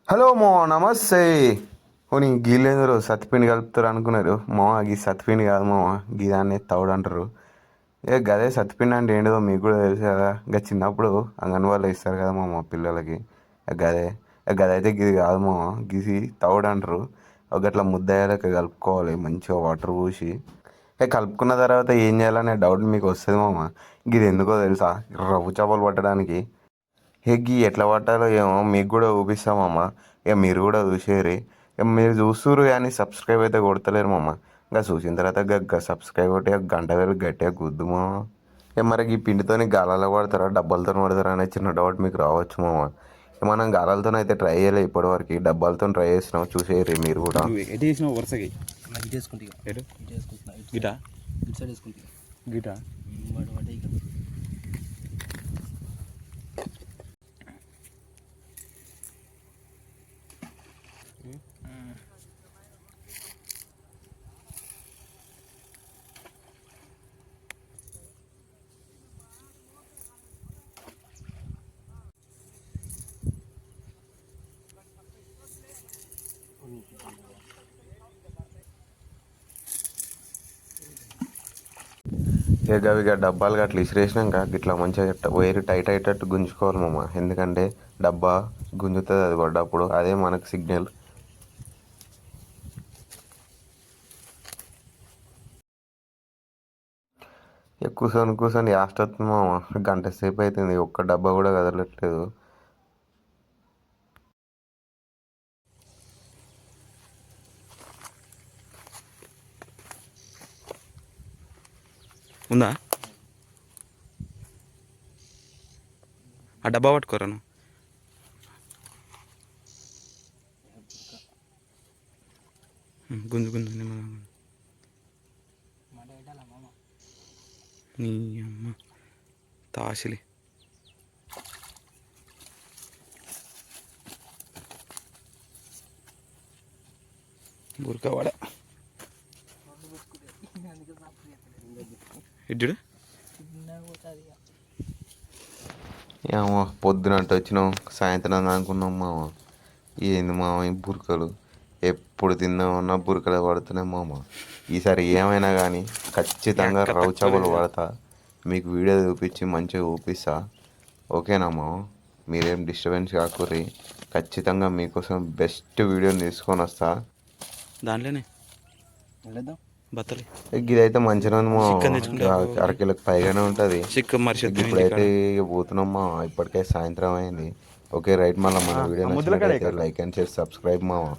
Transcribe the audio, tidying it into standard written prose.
Hello మో నమస్తే. పోనీ గీళ్ళేందరో సత్తిపిండి కలుపుతారు అనుకున్నారు మామ. గీ సత్తిపిండి కాదు మామ, గీ దాన్ని తౌడు అంటారు. గదే సత్తిపిండి అంటే ఏంటిదో మీకు కూడా తెలుసు కదా. ఇంకా చిన్నప్పుడు అంగన్వాడీలో ఇస్తారు కదా మామ పిల్లలకి. గదే గదైతే గిది కాదు మామ, గిది తౌడు అంటారు. ఒక గట్ల ముద్దయ్యాలకి కలుపుకోవాలి మంచిగా వాటర్ పోసి. కలుపుకున్న తర్వాత ఏం చేయాలనే డౌట్ మీకు వస్తుంది మామ. గిది ఎందుకో తెలుసా? రవ్వు చేపలు పట్టడానికి. గీ ఎట్లా పట్టాలో ఏమో మీకు కూడా చూపిస్తామమ్మ. ఇక మీరు కూడా చూసేరి. ఇక మీరు చూస్తుర్రు కానీ సబ్స్క్రైబ్ అయితే కొడతలేరు మామ. ఇంకా చూసిన తర్వాత సబ్స్క్రైబ్ కొట్టి గంట వేలు గట్టిగా గుద్దు మామ. ఇక మరి ఈ పిండితోని గాలాలో పడతారా డబ్బాలతో పడతారా అనే చిన్న డౌట్ మీకు రావచ్చు మామ. మనం గాలాలతో అయితే ట్రై చేయలే ఇప్పటివరకు, డబ్బాలతో ట్రై చేసినాం. చూసేరి మీరు కూడా. ఎటు చేసినావు వరుసగా ఇటు చేసుకుంటా ఎటు ఇటు చేసుకుంటున్నా గిటా ఇటు సైడ్ వేసుకుంటా గిటా వాడు వాడే ఇక ఇక డబ్బాలు గట్ల ఇసిరేసినాక ఇట్లా మంచిగా వైర్ టైట్ అయ్యేటట్టు గుంజుకోవాలి మామ. ఎందుకంటే డబ్బా గుంజుతుంది అది పడ్డప్పుడు, అదే మనకు సిగ్నల్. కూర్చొని కూర్చొని యాస్ట్ వస్తుంది మామ. గంట సేపు అవుతుంది, ఒక్క డబ్బా కూడా కదలట్లేదు. ఉందా? ఆ డబ్బా పట్టుకోరా నువ్వు. గుంజు గుంజు నీ అమ్మ తాసిలి. బురకవాడ ఇడ్డు ఏమో పొద్దునంటే వచ్చినాం, సాయంత్రం అనుకున్నాం మామ. ఏంది మామ ఈ బురకలు? ఎప్పుడు తిందామన్నా బురకలే పడుతున్నాయి మామ. ఈసారి ఏమైనా కానీ ఖచ్చితంగా రవ్వ చేపలు పడతా, మీకు వీడియో చూపించి మంచిగా చూపిస్తా. ఓకేనా మామ? మీరేం డిస్టర్బెన్స్ కాకూరి. ఖచ్చితంగా మీకోసం బెస్ట్ వీడియోని తీసుకొని వస్తా. దాంట్లోనే బత్తలు ఇదైతే మంచిగా ఉంది మా. అరకిలోకి పైగానే ఉంటుంది. ఇప్పుడైతే ఇక పోతున్నాం మా. ఇప్పటికే సాయంత్రం అయింది. ఓకే రైట్, మళ్ళీ మన వీడియో నచ్చినట్లయితే లైక్ అండ్ షేర్, సబ్స్క్రైబ్ మావా.